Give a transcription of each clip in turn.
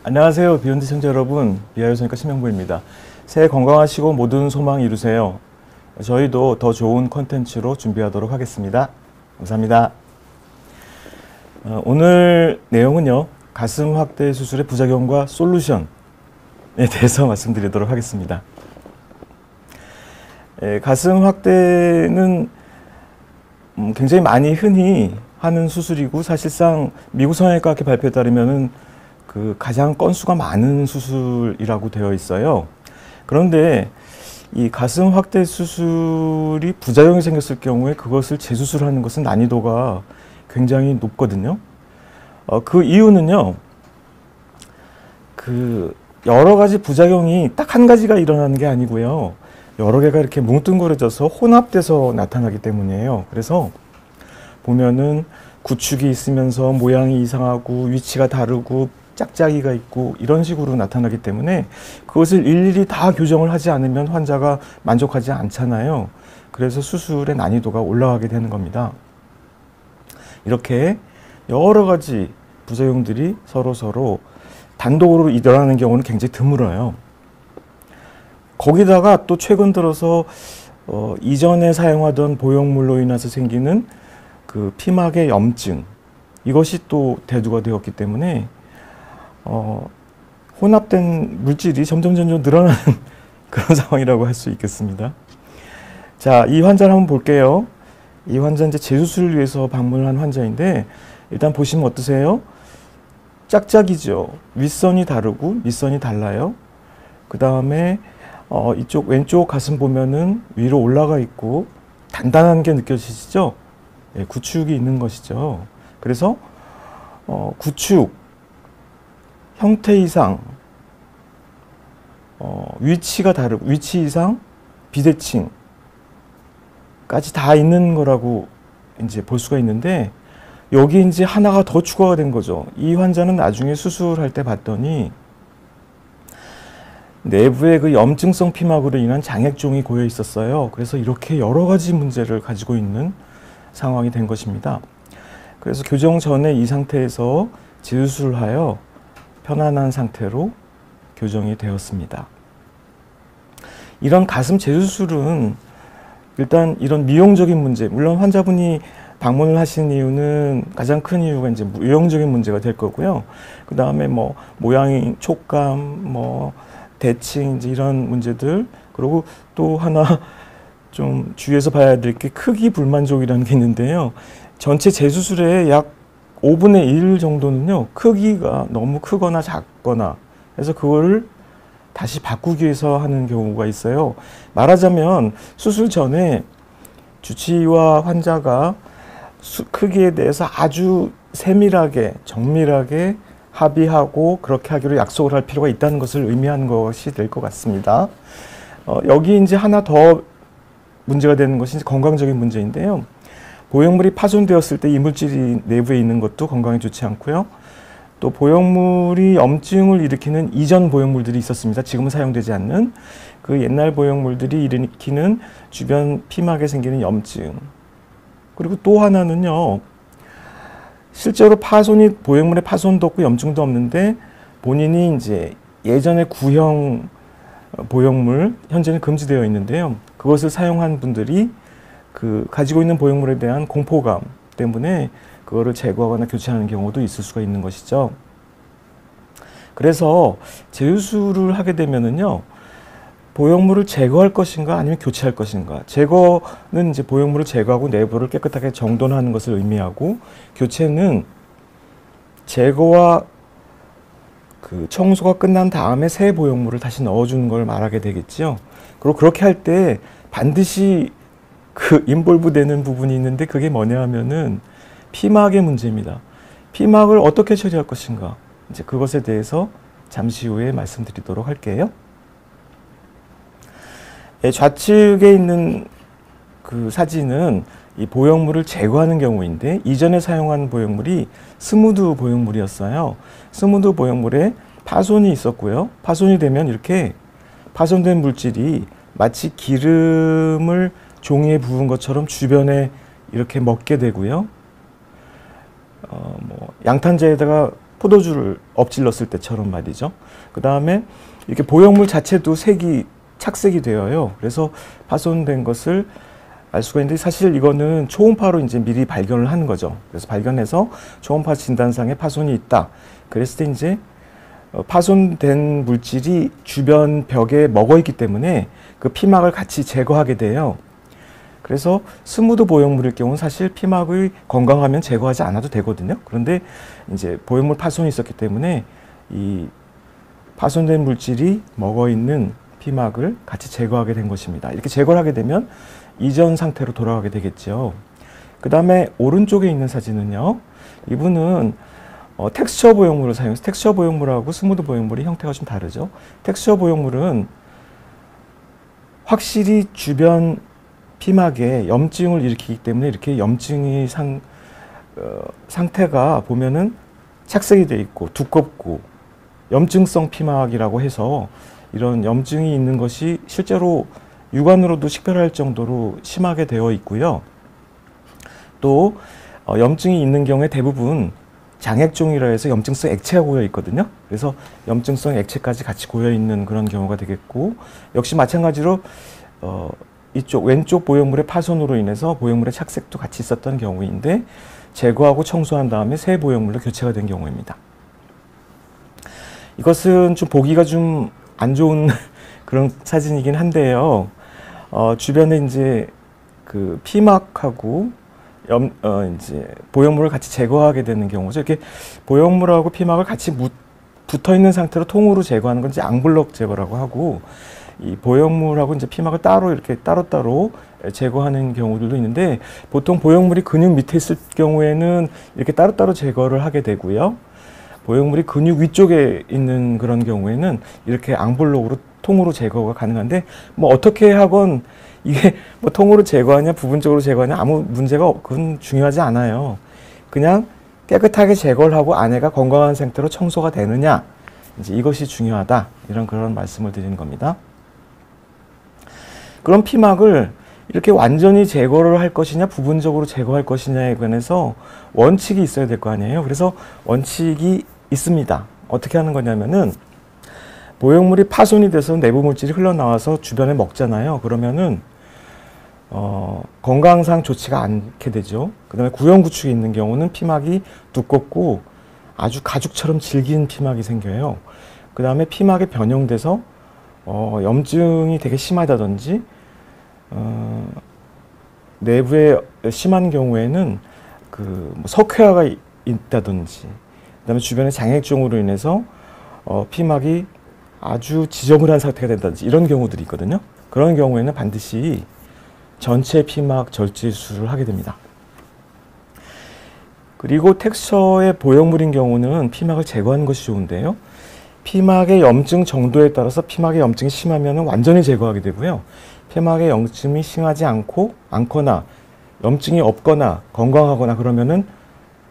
안녕하세요. 비욘드 시청자 여러분, 비하여성의과 심영보입니다. 새해 건강하시고 모든 소망 이루세요. 저희도 더 좋은 콘텐츠로 준비하도록 하겠습니다. 감사합니다. 오늘 내용은요, 가슴 확대 수술의 부작용과 솔루션에 대해서 말씀드리도록 하겠습니다. 가슴 확대는 굉장히 많이 흔히 하는 수술이고, 사실상 미국 성형외과학회 발표에 따르면은 가장 건수가 많은 수술이라고 되어 있어요. 그런데 이 가슴 확대 수술이 부작용이 생겼을 경우에 그것을 재수술하는 것은 난이도가 굉장히 높거든요. 그 이유는요, 여러 가지 부작용이 딱 한 가지가 일어나는 게 아니고요, 여러 개가 이렇게 뭉뚱그려져서 혼합돼서 나타나기 때문이에요. 그래서 보면은 구축이 있으면서 모양이 이상하고 위치가 다르고 짝짝이가 있고 이런 식으로 나타나기 때문에 그것을 일일이 다 교정을 하지 않으면 환자가 만족하지 않잖아요. 그래서 수술의 난이도가 올라가게 되는 겁니다. 이렇게 여러 가지 부작용들이 서로 단독으로 일어나는 경우는 굉장히 드물어요. 거기다가 또 최근 들어서 이전에 사용하던 보형물로 인해서 생기는 피막의 염증, 이것이 또 대두가 되었기 때문에 혼합된 물질이 점점 늘어나는 그런 상황이라고 할 수 있겠습니다. 자, 이 환자를 한번 볼게요. 이 환자 이제 재수술을 위해서 방문을 한 환자인데, 일단 보시면 어떠세요? 짝짝이죠. 윗선이 다르고 밑선이 달라요. 그 다음에 이쪽 왼쪽 가슴 보면은 위로 올라가 있고 단단한 게 느껴지시죠? 네, 구축이 있는 것이죠. 그래서 구축, 형태 이상, 위치가 다르고 위치 이상, 비대칭까지 다 있는 거라고 이제 볼 수가 있는데, 여기 이제 하나가 더 추가가 된 거죠. 이 환자는 나중에 수술할 때 봤더니 내부에 염증성 피막으로 인한 장액종이 고여 있었어요. 그래서 이렇게 여러 가지 문제를 가지고 있는 상황이 된 것입니다. 그래서 교정 전에 이 상태에서 재수술을 하여 편안한 상태로 교정이 되었습니다. 이런 가슴 재수술은 일단 이런 미용적인 문제, 물론 환자분이 방문을 하신 이유는, 가장 큰 이유가 이제 미용적인 문제가 될 거고요. 그 다음에 모양이, 촉감, 대칭, 이제 이런 문제들, 그리고 또 하나 좀 주의해서 봐야 될 게 크기 불만족이라는 게 있는데요. 전체 재수술의 약 5분의 1 정도는요, 크기가 너무 크거나 작거나 해서 그거를 다시 바꾸기 위해서 하는 경우가 있어요. 말하자면 수술 전에 주치의와 환자가 크기에 대해서 아주 세밀하게, 정밀하게 합의하고 그렇게 하기로 약속을 할 필요가 있다는 것을 의미하는 것이 될 것 같습니다. 여기 이제 하나 더 문제가 되는 것이 건강적인 문제인데요. 보형물이 파손되었을 때 이물질이 내부에 있는 것도 건강에 좋지 않고요. 또 보형물이 염증을 일으키는 이전 보형물들이 있었습니다. 지금은 사용되지 않는 그 옛날 보형물들이 일으키는 주변 피막에 생기는 염증. 그리고 또 하나는요, 실제로 보형물의 파손도 없고 염증도 없는데 본인이 이제 예전에 구형 보형물, 현재는 금지되어 있는데요. 그것을 사용한 분들이 가지고 있는 보형물에 대한 공포감 때문에 그거를 제거하거나 교체하는 경우도 있을 수가 있는 것이죠. 그래서 재수술을 하게 되면은요, 보형물을 제거할 것인가 아니면 교체할 것인가. 제거는 이제 보형물을 제거하고 내부를 깨끗하게 정돈하는 것을 의미하고, 교체는 제거와 청소가 끝난 다음에 새 보형물을 다시 넣어주는 걸 말하게 되겠죠. 그리고 그렇게 할 때 반드시 인볼브 되는 부분이 있는데, 그게 뭐냐 하면은 피막의 문제입니다. 피막을 어떻게 처리할 것인가. 이제 그것에 대해서 잠시 후에 말씀드리도록 할게요. 좌측에 있는 사진은 이 보형물을 제거하는 경우인데, 이전에 사용한 보형물이 스무드 보형물이었어요. 스무드 보형물에 파손이 있었고요. 파손이 되면 이렇게 파손된 물질이 마치 기름을 종이에 부은 것처럼 주변에 이렇게 먹게 되고요. 양탄자에다가 포도주를 엎질렀을 때처럼 말이죠. 그 다음에 이렇게 보형물 자체도 색이 착색이 되어요. 그래서 파손된 것을 알 수가 있는데 사실 이거는 초음파로 이제 미리 발견을 하는 거죠. 그래서 발견해서 초음파 진단상에 파손이 있다. 그랬을 때 이제 파손된 물질이 주변 벽에 먹어 있기 때문에 그 피막을 같이 제거하게 돼요. 그래서 스무드 보형물일 경우는 사실 피막이 건강하면 제거하지 않아도 되거든요. 그런데 이제 보형물 파손이 있었기 때문에 이 파손된 물질이 먹어 있는 피막을 같이 제거하게 된 것입니다. 이렇게 제거를 하게 되면 이전 상태로 돌아가게 되겠죠. 그 다음에 오른쪽에 있는 사진은요. 이분은 텍스처 보형물을 사용해서 텍스처 보형물하고 스무드 보형물이 형태가 좀 다르죠. 텍스처 보형물은 확실히 주변 피막에 염증을 일으키기 때문에 이렇게 염증이 상태가 보면은 착색이 되어 있고 두껍고 염증성 피막이라고 해서 이런 염증이 있는 것이 실제로 육안으로도 식별할 정도로 심하게 되어 있고요. 또 염증이 있는 경우에 대부분 장액종이라 해서 염증성 액체가 고여 있거든요. 그래서 염증성 액체까지 같이 고여 있는 그런 경우가 되겠고, 역시 마찬가지로 이쪽 왼쪽 보형물의 파손으로 인해서 보형물의 착색도 같이 있었던 경우인데 제거하고 청소한 다음에 새 보형물로 교체가 된 경우입니다. 이것은 좀 보기가 좀 안 좋은 그런 사진이긴 한데요. 주변에 이제 그 피막하고 이제 보형물을 같이 제거하게 되는 경우죠. 이렇게 보형물하고 피막을 같이 붙어 있는 상태로 통으로 제거하는 건 이제 앙블럭 제거라고 하고, 이 보형물하고 이제 피막을 따로 이렇게 따로따로 제거하는 경우들도 있는데, 보통 보형물이 근육 밑에 있을 경우에는 이렇게 따로따로 제거를 하게 되고요. 보형물이 근육 위쪽에 있는 그런 경우에는 이렇게 앙블럭으로 통으로 제거가 가능한데, 뭐 어떻게 하건 이게 뭐 통으로 제거하냐 부분적으로 제거하냐 아무 문제가 그건 중요하지 않아요. 그냥 깨끗하게 제거를 하고 안에가 건강한 상태로 청소가 되느냐, 이제 이것이 중요하다, 이런 그런 말씀을 드리는 겁니다. 그럼 피막을 이렇게 완전히 제거를 할 것이냐 부분적으로 제거할 것이냐에 관해서 원칙이 있어야 될 거 아니에요. 그래서 원칙이 있습니다. 어떻게 하는 거냐면은 보형물이 파손이 돼서 내부 물질이 흘러나와서 주변에 먹잖아요. 그러면은 건강상 좋지가 않게 되죠. 그 다음에 구형구축이 있는 경우는 피막이 두껍고 아주 가죽처럼 질긴 피막이 생겨요. 그 다음에 피막이 변형돼서 염증이 되게 심하다든지 내부에 심한 경우에는 그 석회화가 있다든지, 그다음에 주변에 장액종으로 인해서 피막이 아주 지저분한 상태가 된다든지 이런 경우들이 있거든요. 그런 경우에는 반드시 전체 피막 절제 수술을 하게 됩니다. 그리고 텍스처의 보형물인 경우는 피막을 제거하는 것이 좋은데요. 피막의 염증 정도에 따라서 피막의 염증이 심하면 완전히 제거하게 되고요. 피막의 염증이 심하지 않거나 염증이 없거나 건강하거나 그러면은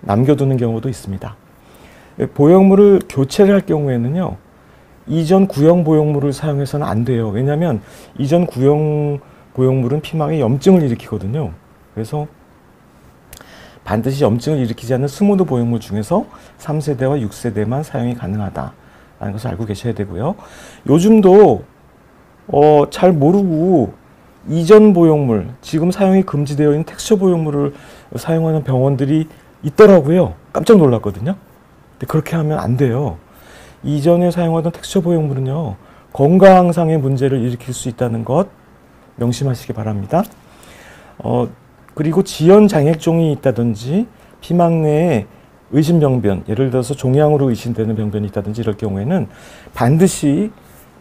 남겨두는 경우도 있습니다. 보형물을 교체를 할 경우에는요, 이전 구형 보형물을 사용해서는 안 돼요. 왜냐하면 이전 구형 보형물은 피막에 염증을 일으키거든요. 그래서 반드시 염증을 일으키지 않는 스무드 보형물 중에서 3세대와 6세대만 사용이 가능하다라는 것을 알고 계셔야 되고요. 요즘도 잘 모르고 이전 보형물, 지금 사용이 금지되어 있는 텍스처 보형물을 사용하는 병원들이 있더라고요. 깜짝 놀랐거든요. 근데 그렇게 하면 안 돼요. 이전에 사용하던 텍스처 보형물은요, 건강상의 문제를 일으킬 수 있다는 것 명심하시기 바랍니다. 그리고 지연 장액종이 있다든지 피막 내에 의심병변, 예를 들어서 종양으로 의심되는 병변이 있다든지 이럴 경우에는 반드시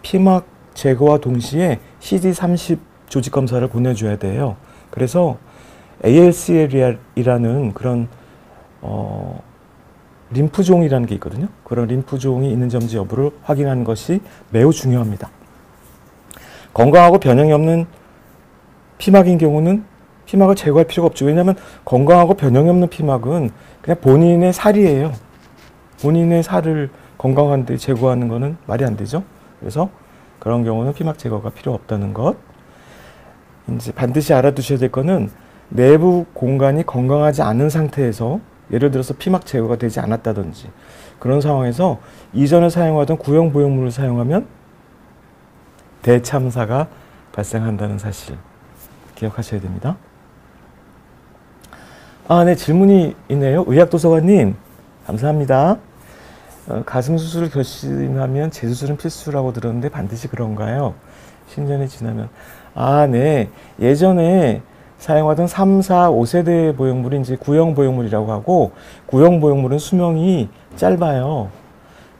피막 제거와 동시에 CD30 조직 검사를 보내줘야 돼요. 그래서 ALCL이라는 그런 림프종이라는 게 있거든요. 그런 림프종이 있는 점지 여부를 확인하는 것이 매우 중요합니다. 건강하고 변형이 없는 피막인 경우는 피막을 제거할 필요가 없죠. 왜냐하면 건강하고 변형이 없는 피막은 그냥 본인의 살이에요. 본인의 살을 건강한데 제거하는 거는 말이 안 되죠. 그래서 그런 경우는 피막 제거가 필요 없다는 것. 이제 반드시 알아두셔야 될 거는 내부 공간이 건강하지 않은 상태에서 예를 들어서 피막 제거가 되지 않았다든지 그런 상황에서 이전에 사용하던 구형 보형물을 사용하면 대참사가 발생한다는 사실 기억하셔야 됩니다. 네, 질문이 있네요. 의학도서관님, 감사합니다. 가슴 수술을 결심하면 재수술은 필수라고 들었는데 반드시 그런가요? 10년이 지나면. 네. 예전에 사용하던 3, 4, 5세대 보형물이 이제 구형 보형물이라고 하고, 구형 보형물은 수명이 짧아요.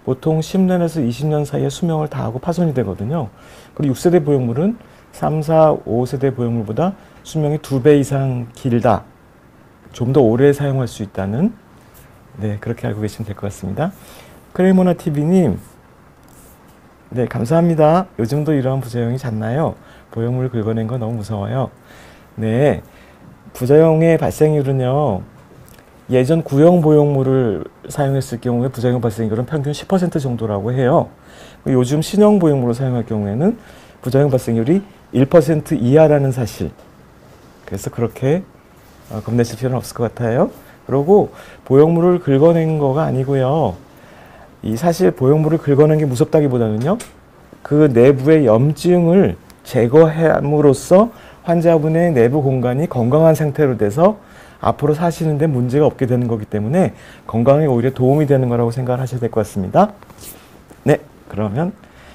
보통 10년에서 20년 사이에 수명을 다하고 파손이 되거든요. 그리고 6세대 보형물은 3, 4, 5세대 보형물보다 수명이 2배 이상 길다. 좀 더 오래 사용할 수 있다는, 네, 그렇게 알고 계시면 될 것 같습니다. 크레모나 TV님, 네, 감사합니다. 요즘도 이러한 부작용이 잦나요? 보형물 긁어낸 거 너무 무서워요. 네, 부작용의 발생률은요, 예전 구형 보형물을 사용했을 경우에 부작용 발생률은 평균 10% 정도라고 해요. 요즘 신형 보형물을 사용할 경우에는 부작용 발생률이 1% 이하라는 사실. 그래서 그렇게 겁내실 필요는 없을 것 같아요. 그리고 보형물을 긁어낸 거가 아니고요. 이 사실 보형물을 긁어낸 게 무섭다기보다는요, 그 내부의 염증을 제거함으로써 환자분의 내부 공간이 건강한 상태로 돼서 앞으로 사시는데 문제가 없게 되는 거기 때문에 건강에 오히려 도움이 되는 거라고 생각을 하셔야 될 것 같습니다. 네, 그러면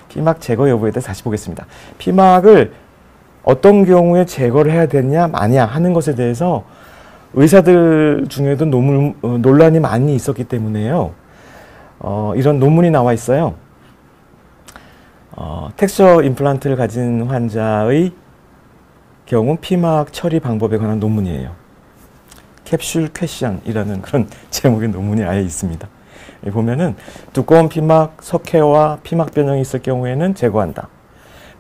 피막 제거 여부에 대해서 다시 보겠습니다. 피막을 어떤 경우에 제거를 해야 되냐 마냐 하는 것에 대해서 의사들 중에도 논란이 많이 있었기 때문에요. 이런 논문이 나와 있어요. 텍스처 임플란트를 가진 환자의 경우 피막 처리 방법에 관한 논문이에요. 캡슐 퀘션이라는 그런 제목의 논문이 아예 있습니다. 보면은 두꺼운 피막 석회와 피막 변형이 있을 경우에는 제거한다.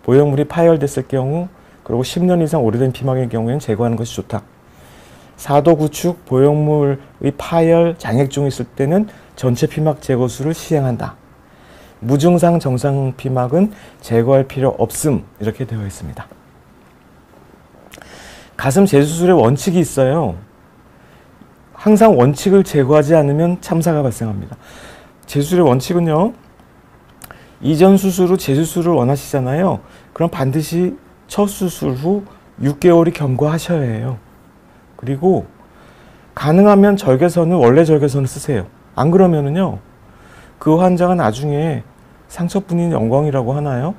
보형물이 파열됐을 경우, 그리고 10년 이상 오래된 피막의 경우에는 제거하는 것이 좋다. 사도 구축 보형물의 파열, 장액종이 있을 때는 전체 피막 제거술을 시행한다. 무증상 정상 피막은 제거할 필요 없음, 이렇게 되어 있습니다. 가슴 재수술의 원칙이 있어요. 항상 원칙을 제거하지 않으면 참사가 발생합니다. 재수술의 원칙은요, 이전 수술 후 재수술을 원하시잖아요. 그럼 반드시 첫 수술 후 6개월이 경과하셔야 해요. 그리고 가능하면 절개선을, 원래 절개선을 쓰세요. 안 그러면은요, 그 환자가 나중에 상처뿐인 영광이라고 하나요?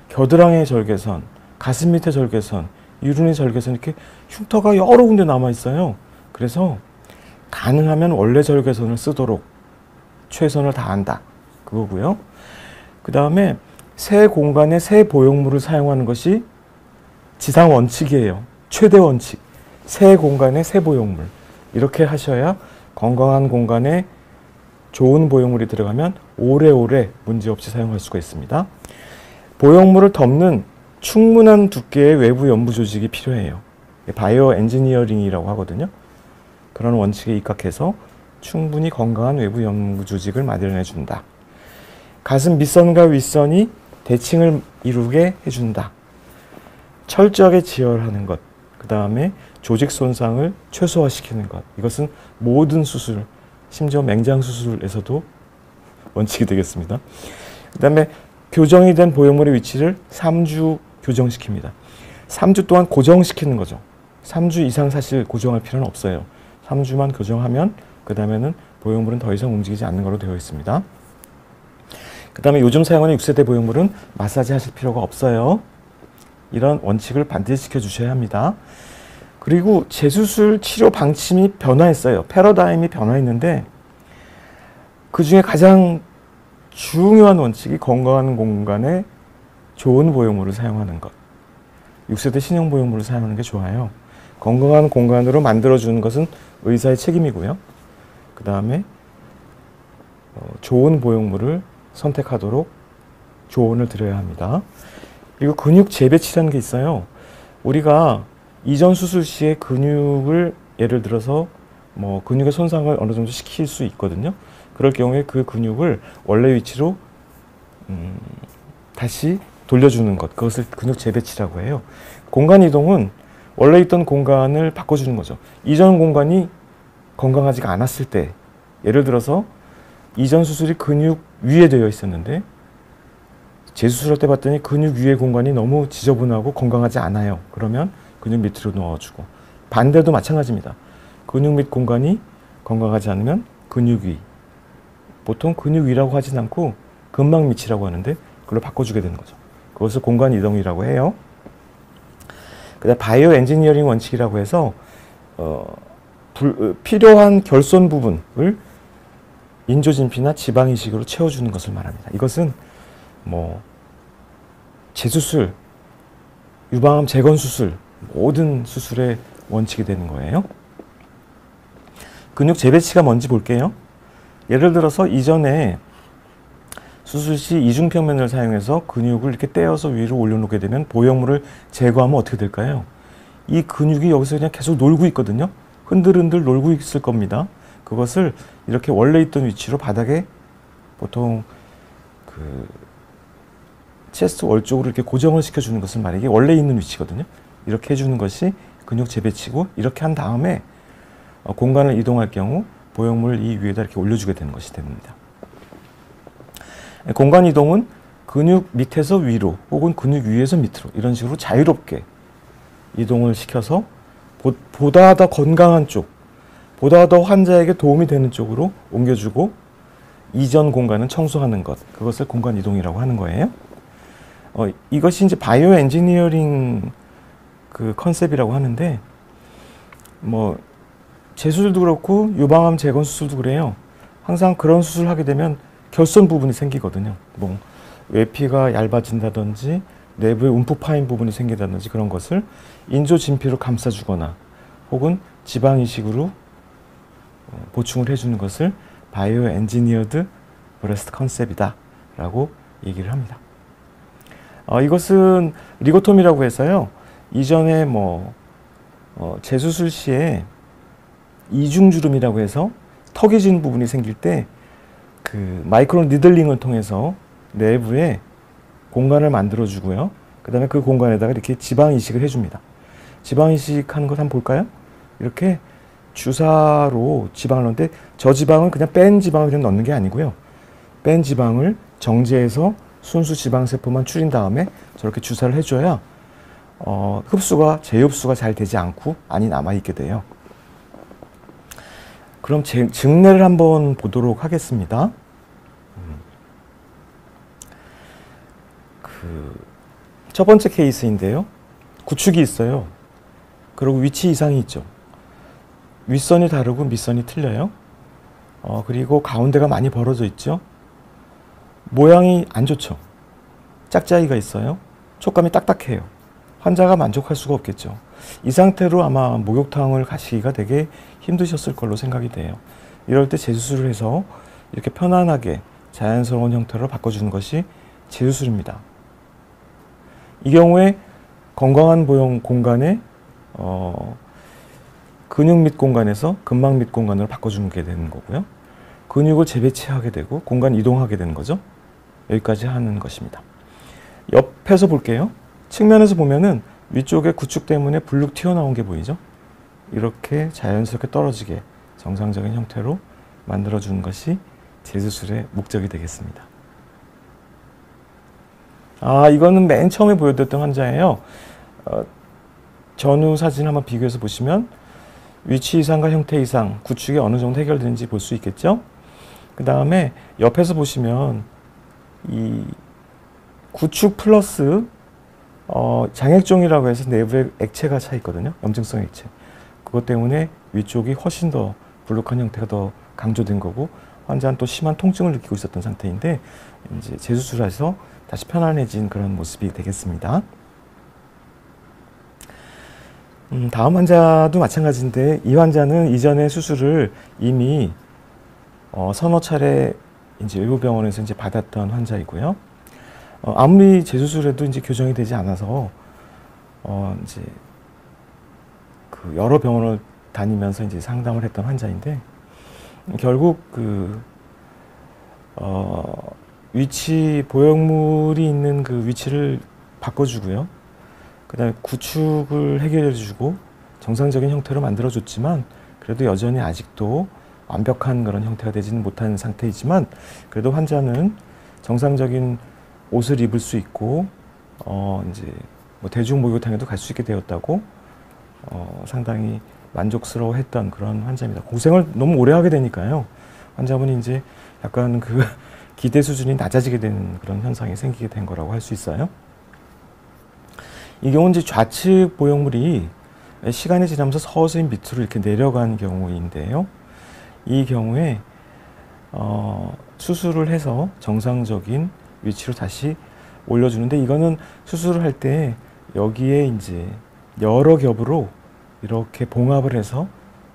겨드랑이 절개선, 가슴 밑에 절개선, 유륜의 절개선, 이렇게 흉터가 여러 군데 남아 있어요. 그래서 가능하면 원래 절개선을 쓰도록 최선을 다한다. 그거고요. 그 다음에 새 공간에 새 보형물을 사용하는 것이 지상 원칙이에요. 최대 원칙. 새 공간에 새 보형물. 이렇게 하셔야 건강한 공간에 좋은 보형물이 들어가면 오래오래 문제없이 사용할 수가 있습니다. 보형물을 덮는 충분한 두께의 외부 연부 조직이 필요해요. 바이오 엔지니어링이라고 하거든요. 그런 원칙에 입각해서 충분히 건강한 외부 연부 조직을 마련해 준다. 가슴 밑선과 윗선이 대칭을 이루게 해준다. 철저하게 지혈하는 것, 그 다음에 조직 손상을 최소화시키는 것. 이것은 모든 수술, 심지어 맹장 수술에서도 원칙이 되겠습니다. 그 다음에 교정이 된 보형물의 위치를 3주 교정시킵니다. 3주 동안 고정시키는 거죠. 3주 이상 사실 고정할 필요는 없어요. 3주만 교정하면 그 다음에는 보형물은 더 이상 움직이지 않는 걸로 되어 있습니다. 그 다음에 요즘 사용하는 6세대 보형물은 마사지 하실 필요가 없어요. 이런 원칙을 반드시 지켜주셔야 합니다. 그리고 재수술 치료 방침이 변화했어요. 패러다임이 변화했는데 그 중에 가장 중요한 원칙이 건강한 공간에 좋은 보형물을 사용하는 것. 6세대 신형 보형물을 사용하는 게 좋아요. 건강한 공간으로 만들어주는 것은 의사의 책임이고요. 그 다음에 좋은 보형물을 선택하도록 조언을 드려야 합니다. 그리고 근육 재배치라는 게 있어요. 우리가 이전 수술 시에 근육을 예를 들어서 근육의 손상을 어느 정도 시킬 수 있거든요. 그럴 경우에 그 근육을 원래 위치로 다시 돌려주는 것, 그것을 근육 재배치라고 해요. 공간 이동은 원래 있던 공간을 바꿔주는 거죠. 이전 공간이 건강하지가 않았을 때, 예를 들어서 이전 수술이 근육 위에 되어 있었는데 재수술할 때 봤더니 근육 위의 공간이 너무 지저분하고 건강하지 않아요. 그러면 근육 밑으로 넣어주고, 반대도 마찬가지입니다. 근육 밑 공간이 건강하지 않으면 근육 위, 보통 근육 위라고 하진 않고 근막 밑이라고 하는데 그걸로 바꿔주게 되는 거죠. 그것을 공간 이동이라고 해요. 그다음 바이오 엔지니어링 원칙이라고 해서 필요한 결손 부분을 인조진피나 지방 이식으로 채워주는 것을 말합니다. 이것은 뭐 재수술, 유방암 재건 수술, 모든 수술의 원칙이 되는 거예요. 근육 재배치가 뭔지 볼게요. 예를 들어서 이전에 수술 시 이중평면을 사용해서 근육을 이렇게 떼어서 위로 올려놓게 되면 보형물을 제거하면 어떻게 될까요? 이 근육이 여기서 그냥 계속 놀고 있거든요. 흔들흔들 놀고 있을 겁니다. 그것을 이렇게 원래 있던 위치로 바닥에 보통 그 체스트 월 쪽으로 이렇게 고정을 시켜주는 것을 말이게 원래 있는 위치거든요. 이렇게 해주는 것이 근육 재배치고, 이렇게 한 다음에 공간을 이동할 경우 보형물을 이 위에다 이렇게 올려주게 되는 것이 됩니다. 공간 이동은 근육 밑에서 위로 혹은 근육 위에서 밑으로 이런 식으로 자유롭게 이동을 시켜서 보다 더 건강한 쪽, 보다 더 환자에게 도움이 되는 쪽으로 옮겨주고 이전 공간은 청소하는 것, 그것을 공간 이동이라고 하는 거예요. 이것이 이제 바이오 엔지니어링 그 컨셉이라고 하는데, 뭐 재수술도 그렇고 유방암 재건 수술도 그래요. 항상 그런 수술을 하게 되면 결손 부분이 생기거든요. 뭐 외피가 얇아진다든지 내부에 움푹 파인 부분이 생긴다든지 그런 것을 인조진피로 감싸주거나 혹은 지방 이식으로 보충을 해주는 것을 바이오 엔지니어드 브레스트 컨셉이다 라고 얘기를 합니다. 이것은 리고톰이라고 해서요, 이전에 뭐 재수술 시에 이중주름이라고 해서 턱이 진 부분이 생길 때 그 마이크로 니들링을 통해서 내부에 공간을 만들어 주고요. 그 다음에 그 공간에다가 이렇게 지방 이식을 해줍니다. 지방 이식하는 것 한번 볼까요? 이렇게 주사로 지방을 넣는데, 저 지방은 그냥 뺀 지방을 그냥 넣는 게 아니고요. 뺀 지방을 정제해서 순수 지방세포만 줄인 다음에 저렇게 주사를 해줘야 재흡수가 잘 되지 않고 안이 남아있게 돼요. 그럼 증례를 한번 보도록 하겠습니다. 첫 번째 케이스인데요. 구축이 있어요. 그리고 위치 이상이 있죠. 윗선이 다르고 밑선이 틀려요. 그리고 가운데가 많이 벌어져 있죠. 모양이 안 좋죠. 짝짝이가 있어요. 촉감이 딱딱해요. 환자가 만족할 수가 없겠죠. 이 상태로 아마 목욕탕을 가시기가 되게 힘드셨을 걸로 생각이 돼요. 이럴 때 재수술을 해서 이렇게 편안하게 자연스러운 형태로 바꿔주는 것이 재수술입니다. 이 경우에 건강한 보형 공간에 근육 밑 공간에서 근막 밑 공간으로 바꿔주는 게 되는 거고요. 근육을 재배치하게 되고 공간 이동하게 되는 거죠. 여기까지 하는 것입니다. 옆에서 볼게요. 측면에서 보면은 위쪽에 구축 때문에 불룩 튀어나온 게 보이죠? 이렇게 자연스럽게 떨어지게 정상적인 형태로 만들어주는 것이 재수술의 목적이 되겠습니다. 이거는 맨 처음에 보여드렸던 환자예요. 전후 사진 한번 비교해서 보시면 위치 이상과 형태 이상, 구축이 어느 정도 해결되는지 볼 수 있겠죠? 그 다음에 옆에서 보시면 이 구축 플러스 장액종이라고 해서 내부에 액체가 차 있거든요. 염증성 액체. 그것 때문에 위쪽이 훨씬 더 불룩한 형태가 더 강조된 거고, 환자는 또 심한 통증을 느끼고 있었던 상태인데 이제 재수술해서 다시 편안해진 그런 모습이 되겠습니다. 다음 환자도 마찬가지인데, 이 환자는 이전에 수술을 이미 서너 차례 이제 외부 병원에서 이제 받았던 환자이고요. 아무리 재수술해도 이제 교정이 되지 않아서 이제 그 여러 병원을 다니면서 이제 상담을 했던 환자인데, 결국 위치 보형물이 있는 그 위치를 바꿔주고요. 그 다음에 구축을 해결해주고 정상적인 형태로 만들어줬지만 그래도 여전히 아직도 완벽한 그런 형태가 되지는 못한 상태이지만 그래도 환자는 정상적인 옷을 입을 수 있고 이제 뭐 대중 목욕탕에도 갈 수 있게 되었다고 상당히 만족스러워했던 그런 환자입니다. 고생을 너무 오래 하게 되니까요. 환자분이 이제 약간 그 기대 수준이 낮아지게 되는 그런 현상이 생기게 된 거라고 할 수 있어요. 이 경우는 이제 좌측 보형물이 시간이 지나면서 서서히 밑으로 이렇게 내려간 경우인데요. 이 경우에 수술을 해서 정상적인 위치로 다시 올려주는데 이거는 수술을 할 때 여기에 이제 여러 겹으로 이렇게 봉합을 해서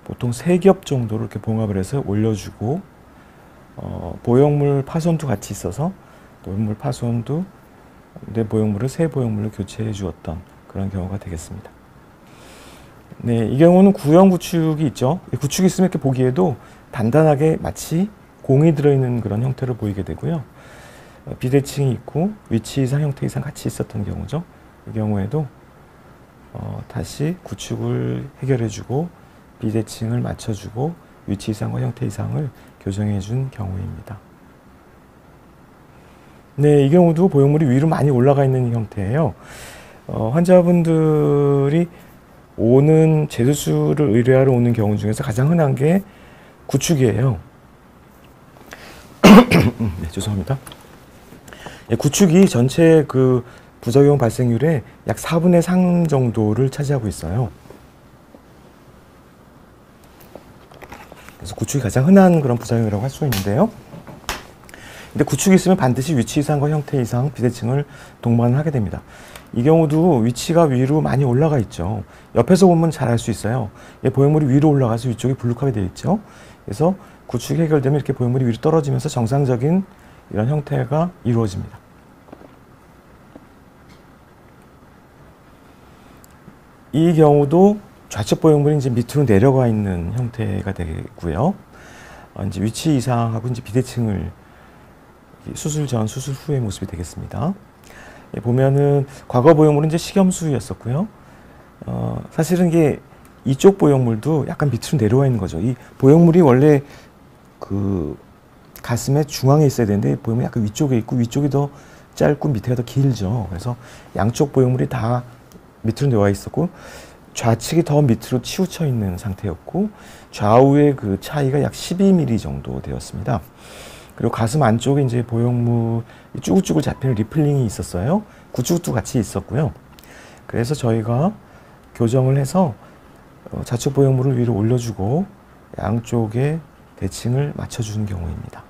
보통 3겹 정도로 이렇게 봉합을 해서 올려주고 보형물 파손도 같이 있어서 보형물 파손도 내 보형물을 새 보형물로 교체해 주었던 그런 경우가 되겠습니다. 네, 이 경우는 구형 구축이 있죠. 구축이 있으면 이렇게 보기에도 단단하게 마치 공이 들어있는 그런 형태로 보이게 되고요. 비대칭이 있고 위치 이상, 형태 이상 같이 있었던 경우죠. 이 경우에도 다시 구축을 해결해주고 비대칭을 맞춰주고 위치 이상과 형태 이상을 교정해준 경우입니다. 네, 이 경우도 보형물이 위로 많이 올라가 있는 형태예요. 환자분들이 오는 재수술을 의뢰하러 오는 경우 중에서 가장 흔한 게 구축이에요. 네, 죄송합니다. 네, 구축이 전체 그 부작용 발생률의 약 4분의 3 정도를 차지하고 있어요. 그래서 구축이 가장 흔한 그런 부작용이라고 할 수 있는데요. 근데 구축이 있으면 반드시 위치 이상과 형태 이상 비대칭을 동반하게 됩니다. 이 경우도 위치가 위로 많이 올라가 있죠. 옆에서 보면 잘 알 수 있어요. 보형물이 위로 올라가서 위쪽이 불룩하게 되어 있죠. 그래서 구축이 해결되면 이렇게 보형물이 위로 떨어지면서 정상적인 이런 형태가 이루어집니다. 이 경우도 좌측 보형물이 이제 밑으로 내려가 있는 형태가 되고요. 이제 위치 이상하고 이제 비대칭을 수술 전, 수술 후의 모습이 되겠습니다. 보면은 과거 보형물은 이제 식염수였었고요. 사실은 이게 이쪽 보형물도 약간 밑으로 내려와 있는 거죠. 이 보형물이 원래 그 가슴의 중앙에 있어야 되는데 보형물이 약간 위쪽에 있고 위쪽이 더 짧고 밑에가 더 길죠. 그래서 양쪽 보형물이 다 밑으로 내려와 있었고 좌측이 더 밑으로 치우쳐 있는 상태였고 좌우의 그 차이가 약 12mm 정도 되었습니다. 그리고 가슴 안쪽에 이제 보형물 쭈글쭈글 잡히는 리플링이 있었어요. 구축도 같이 있었고요. 그래서 저희가 교정을 해서 좌측 보형물을 위로 올려주고 양쪽의 대칭을 맞춰주는 경우입니다.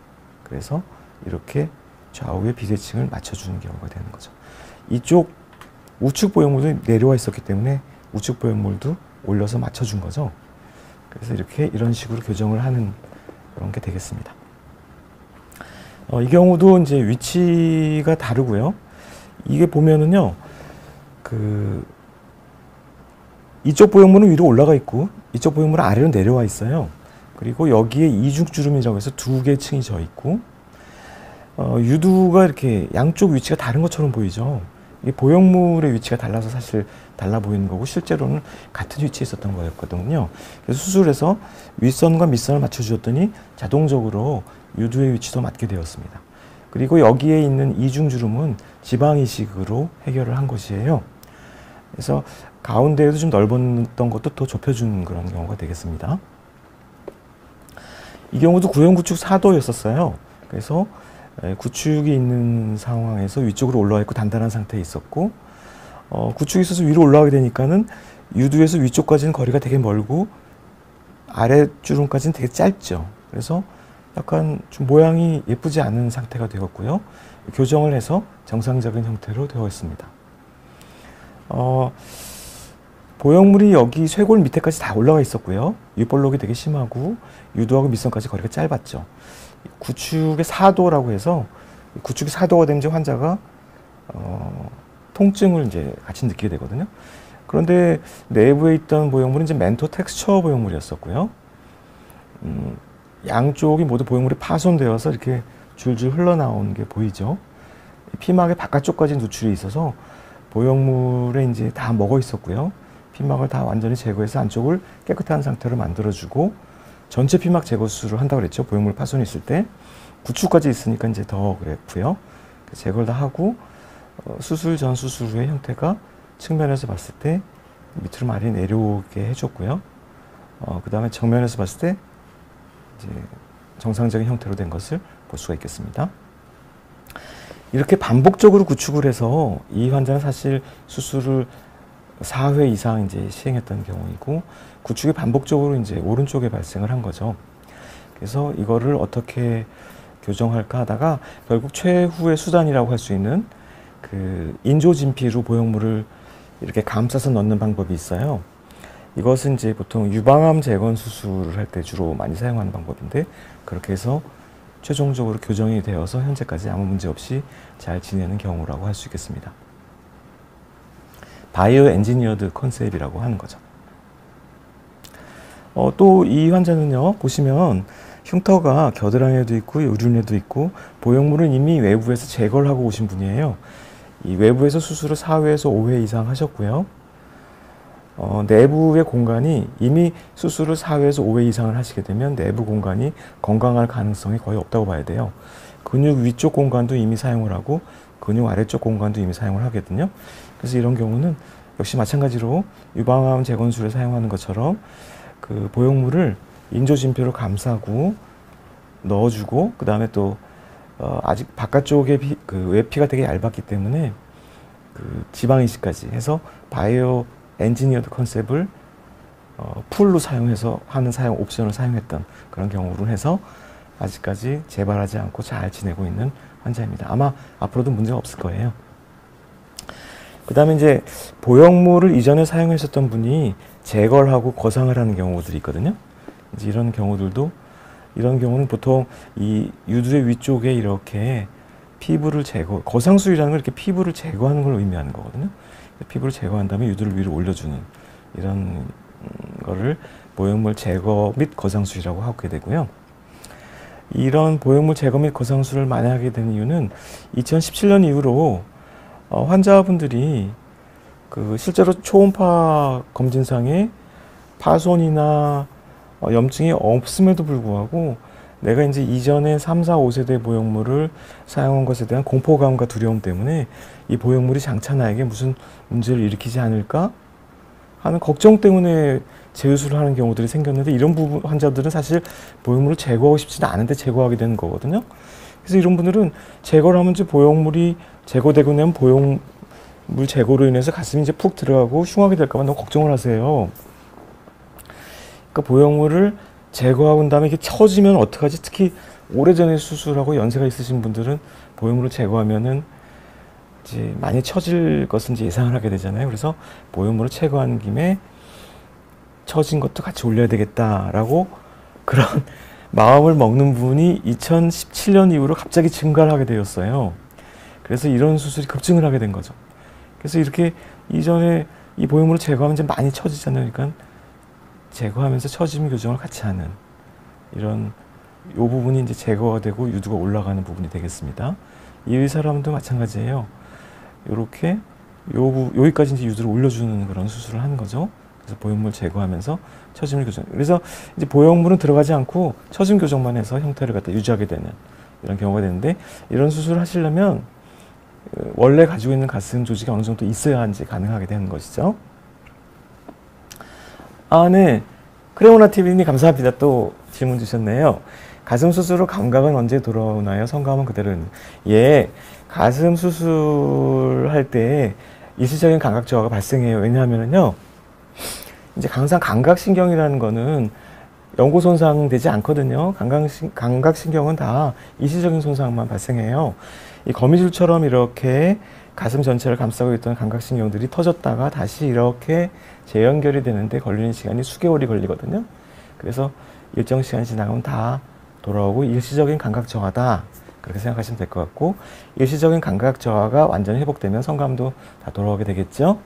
그래서 이렇게 좌우의 비대칭을 맞춰주는 경우가 되는 거죠. 이쪽 우측 보형물도 내려와 있었기 때문에 우측 보형물도 올려서 맞춰준 거죠. 그래서 이렇게 이런 식으로 교정을 하는 그런 게 되겠습니다. 이 경우도 이제 위치가 다르고요. 이게 보면은요, 이쪽 보형물은 위로 올라가 있고 이쪽 보형물은 아래로 내려와 있어요. 그리고 여기에 이중주름이라고 해서 2개 층이 져 있고 유두가 이렇게 양쪽 위치가 다른 것처럼 보이죠. 이 보형물의 위치가 달라서 사실 달라 보이는 거고 실제로는 같은 위치에 있었던 거였거든요. 그래서 수술해서 윗선과 밑선을 맞춰주었더니 자동적으로 유두의 위치도 맞게 되었습니다. 그리고 여기에 있는 이중주름은 지방이식으로 해결을 한 것이에요. 그래서 가운데에도 좀 넓었던 것도 더 좁혀준 그런 경우가 되겠습니다. 이 경우도 구형구축 4도였었어요. 그래서 구축이 있는 상황에서 위쪽으로 올라와 있고 단단한 상태에 있었고 구축이 있어서 위로 올라가게 되니까는 유두에서 위쪽까지는 거리가 되게 멀고 아랫주름까지는 되게 짧죠. 그래서 약간 좀 모양이 예쁘지 않은 상태가 되었고요. 교정을 해서 정상적인 형태로 되어 있습니다. 보형물이 여기 쇄골 밑에까지 다 올라가 있었고요. 윗볼록이 되게 심하고 유두하고 밑선까지 거리가 짧았죠. 구축의 4도라고 해서 구축이 4도가 되면 이제 환자가 통증을 이제 같이 느끼게 되거든요. 그런데 내부에 있던 보형물은 이제 멘토 텍스처 보형물이었었고요. 양쪽이 모두 보형물이 파손되어서 이렇게 줄줄 흘러나오는 게 보이죠. 피막의 바깥쪽까지 누출이 있어서 보형물에 이제 다 먹어 있었고요. 피막을 다 완전히 제거해서 안쪽을 깨끗한 상태로 만들어주고 전체 피막 제거 수술을 한다고 그랬죠. 보형물 파손이 있을 때. 구축까지 있으니까 이제 더 그랬고요. 제거를 다 하고 수술 전 수술 후의 형태가 측면에서 봤을 때 밑으로 많이 내려오게 해줬고요. 그 다음에 정면에서 봤을 때 이제 정상적인 형태로 된 것을 볼 수가 있겠습니다. 이렇게 반복적으로 구축을 해서 이 환자는 사실 수술을 4회 이상 이제 시행했던 경우이고 구축이 반복적으로 이제 오른쪽에 발생을 한 거죠. 그래서 이거를 어떻게 교정할까 하다가 결국 최후의 수단이라고 할 수 있는 그 인조진피로 보형물을 이렇게 감싸서 넣는 방법이 있어요. 이것은 이제 보통 유방암 재건 수술을 할 때 주로 많이 사용하는 방법인데 그렇게 해서 최종적으로 교정이 되어서 현재까지 아무 문제 없이 잘 지내는 경우라고 할 수 있겠습니다. 바이오 엔지니어드 컨셉이라고 하는 거죠. 또 이 환자는요, 보시면 흉터가 겨드랑이에도 있고 의륜에도 있고 보형물은 이미 외부에서 제거를 하고 오신 분이에요. 이 외부에서 수술을 4회에서 5회 이상 하셨고요. 내부의 공간이 이미 수술을 4회에서 5회 이상을 하시게 되면 내부 공간이 건강할 가능성이 거의 없다고 봐야 돼요. 근육 위쪽 공간도 이미 사용을 하고 근육 아래쪽 공간도 이미 사용을 하거든요. 그래서 이런 경우는 역시 마찬가지로 유방암 재건술에 사용하는 것처럼 그 보형물을 인조진표로 감싸고 넣어주고 그 다음에 또 아직 바깥쪽에 그 외피가 되게 얇았기 때문에 그 지방이식까지 해서 바이오 엔지니어드 컨셉을 풀로 사용해서 하는 사용 옵션을 사용했던 그런 경우로 해서 아직까지 재발하지 않고 잘 지내고 있는 환자입니다. 아마 앞으로도 문제가 없을 거예요. 그 다음에 이제 보형물을 이전에 사용했었던 분이 제거를 하고 거상을 하는 경우들이 있거든요. 이제 이런 경우는 보통 이 유두의 위쪽에 이렇게 피부를 거상술이라는 건 이렇게 피부를 제거하는 걸 의미하는 거거든요. 피부를 제거한 다음에 유두를 위로 올려주는 이런 거를 보형물 제거 및 거상술이라고 하게 되고요. 이런 보형물 제거 및 거상술을 많이 하게 된 이유는 2017년 이후로 환자분들이 그 실제로 초음파 검진상에 파손이나 염증이 없음에도 불구하고 내가 이제 이전에 3, 4, 5세대 보형물을 사용한 것에 대한 공포감과 두려움 때문에 이 보형물이 장차 나에게 무슨 문제를 일으키지 않을까 하는 걱정 때문에 재수술을 하는 경우들이 생겼는데 이런 환자들은 사실 보형물을 제거하고 싶지는 않은데 제거하게 되는 거거든요. 그래서 이런 분들은 제거를 하면 이제 보형물이 제거되고 나면 보형물 제거로 인해서 가슴이 이제 푹 들어가고 흉하게 될까 봐 너무 걱정을 하세요. 그러니까 보형물을 제거하고 다음에 이게 처지면 어떡하지? 특히 오래전에 수술하고 연세가 있으신 분들은 보형물을 제거하면은 이제 많이 처질 것은 이제 예상을 하게 되잖아요. 그래서 보형물을 제거하는 김에 처진 것도 같이 올려야 되겠다라고 그런 마음을 먹는 분이 2017년 이후로 갑자기 증가를 하게 되었어요. 그래서 이런 수술이 급증을 하게 된 거죠. 그래서 이렇게 이전에 이 보형물을 제거하면 이제 많이 처지잖아요. 그러니까 제거하면서 처짐 교정을 같이 하는 이런 요 부분이 이제 제거가 되고 유두가 올라가는 부분이 되겠습니다. 이 사람도 마찬가지예요. 요렇게 여기까지 이제 유두를 올려주는 그런 수술을 하는 거죠. 그래서 보형물 제거하면서 처짐을 교정. 그래서 이제 보형물은 들어가지 않고 처짐 교정만 해서 형태를 갖다 유지하게 되는 이런 경우가 되는데 이런 수술을 하시려면 원래 가지고 있는 가슴 조직이 어느 정도 있어야 이제 가능하게 되는 것이죠. 네. 크레모나 TV님 감사합니다. 또 질문 주셨네요. 가슴 수술 후 감각은 언제 돌아오나요? 성감은 그대로는. 예, 가슴 수술할 때 일시적인 감각 저하가 발생해요. 왜냐하면요, 이제 항상 감각신경이라는 거는 영구 손상되지 않거든요. 감각신경은 다 일시적인 손상만 발생해요. 이 거미줄처럼 이렇게 가슴 전체를 감싸고 있던 감각신경들이 터졌다가 다시 이렇게 재연결이 되는데 걸리는 시간이 수개월이 걸리거든요. 그래서 일정 시간이 지나가면 다 돌아오고 일시적인 감각 저하다. 그렇게 생각하시면 될 것 같고 일시적인 감각 저하가 완전히 회복되면 성감도 다 돌아오게 되겠죠.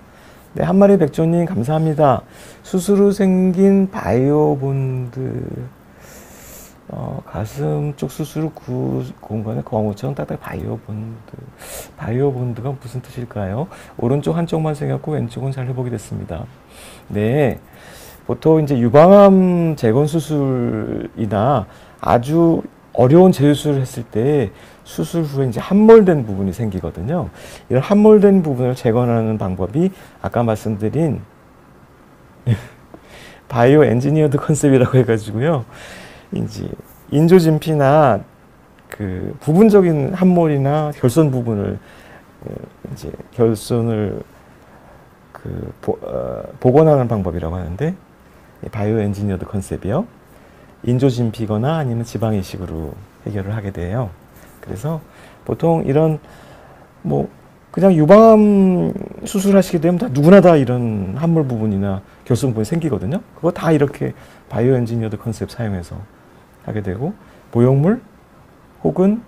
네, 한마리 백조님 감사합니다. 수술 후 생긴 바이오본드 가슴 쪽 수술 후 그 공간에 거무처럼 딱딱 바이오본드가 무슨 뜻일까요? 오른쪽 한쪽만 생겼고 왼쪽은 잘 회복이 됐습니다. 네, 보통 이제 유방암 재건 수술이나 아주 어려운 재수술을 했을 때 수술 후에 이제 함몰된 부분이 생기거든요. 이런 함몰된 부분을 재건하는 방법이 아까 말씀드린 바이오 엔지니어드 컨셉이라고 해가지고요. 이제 인조진피나 그 부분적인 함몰이나 결손 부분을 이제 결손을 복원하는 방법이라고 하는데, 바이오 엔지니어드 컨셉이요. 인조진피거나 아니면 지방 이식으로 해결을 하게 돼요. 그래서 보통 이런 뭐 그냥 유방암 수술하시게 되면 다 누구나 다 이런 함몰 부분이나 결손 부분이 생기거든요. 그거 다 이렇게 바이오 엔지니어드 컨셉 사용해서 하게 되고, 보형물 혹은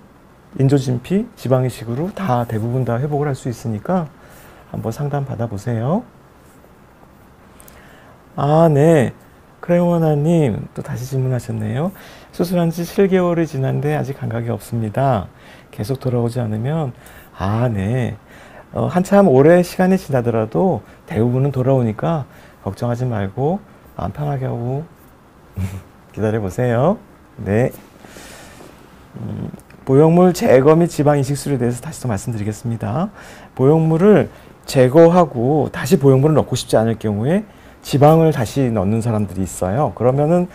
인조진피, 지방 이식으로 다 대부분 다 회복을 할 수 있으니까 한번 상담 받아보세요. 아, 네. 크레모나님 또 다시 질문하셨네요. 수술한 지 7개월이 지났는데 아직 감각이 없습니다. 계속 돌아오지 않으면, 아, 네. 한참 오래 시간이 지나더라도 대부분은 돌아오니까 걱정하지 말고 마음 편하게 하고 기다려보세요. 네. 보형물 제거 및 지방 이식 수술에 대해서 다시 또 말씀드리겠습니다. 보형물을 제거하고 다시 보형물을 넣고 싶지 않을 경우에 지방을 다시 넣는 사람들이 있어요. 그러면은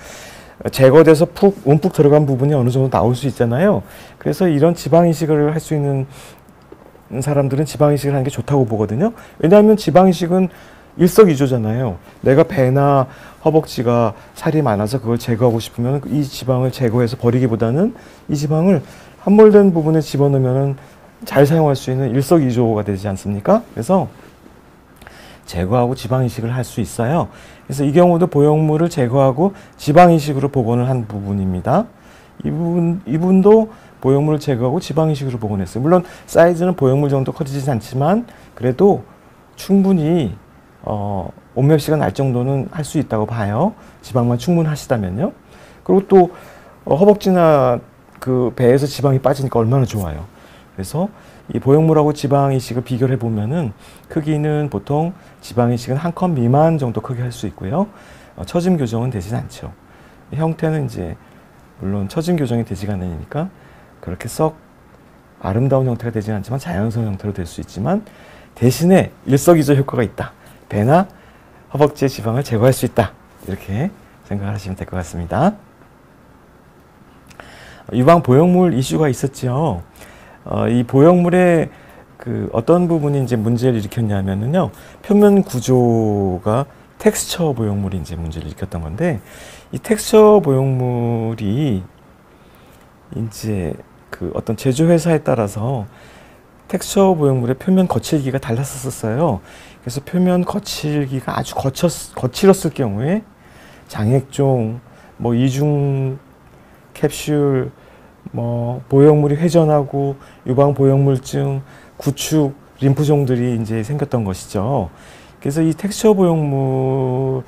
제거돼서 움푹 들어간 부분이 어느 정도 나올 수 있잖아요. 그래서 이런 지방 이식을 할 수 있는 사람들은 지방 이식을 하는 게 좋다고 보거든요. 왜냐하면 지방 이식은 일석이조잖아요. 내가 배나 허벅지가 살이 많아서 그걸 제거하고 싶으면 이 지방을 제거해서 버리기보다는 이 지방을 함몰된 부분에 집어넣으면 잘 사용할 수 있는 일석이조가 되지 않습니까? 그래서 제거하고 지방 이식을 할 수 있어요. 그래서 이 경우도 보형물을 제거하고 지방 이식으로 복원을 한 부분입니다. 이분도 보형물을 제거하고 지방 이식으로 복원했어요. 물론 사이즈는 보형물 정도 커지진 않지만 그래도 충분히 온맵시가 날 정도는 할 수 있다고 봐요. 지방만 충분하시다면요. 그리고 또 허벅지나 그 배에서 지방이 빠지니까 얼마나 좋아요. 그래서 이 보형물하고 지방 이식을 비교를 해보면은 크기는 보통 지방 이식은 한 컵 미만 정도 크게 할 수 있고요. 처짐 교정은 되지 않죠. 형태는 이제 물론 처짐 교정이 되지가 않으니까 그렇게 썩 아름다운 형태가 되지 않지만 자연스러운 형태로 될 수 있지만 대신에 일석이조 효과가 있다. 배나 허벅지의 지방을 제거할 수 있다. 이렇게 생각하시면 될 것 같습니다. 유방 보형물 이슈가 있었죠. 이 보형물의 그 어떤 부분이 이제 문제를 일으켰냐면요. 표면 구조가 텍스처 보형물이 이제 문제를 일으켰던 건데, 이 텍스처 보형물이 이제 그 어떤 제조회사에 따라서 텍스처 보형물의 표면 거칠기가 달랐었어요. 그래서 표면 거칠기가 아주 거칠었을 경우에 장액종, 뭐 이중 캡슐, 뭐 보형물이 회전하고 유방 보형물증, 구축, 림프종들이 이제 생겼던 것이죠. 그래서 이 텍스처 보형물,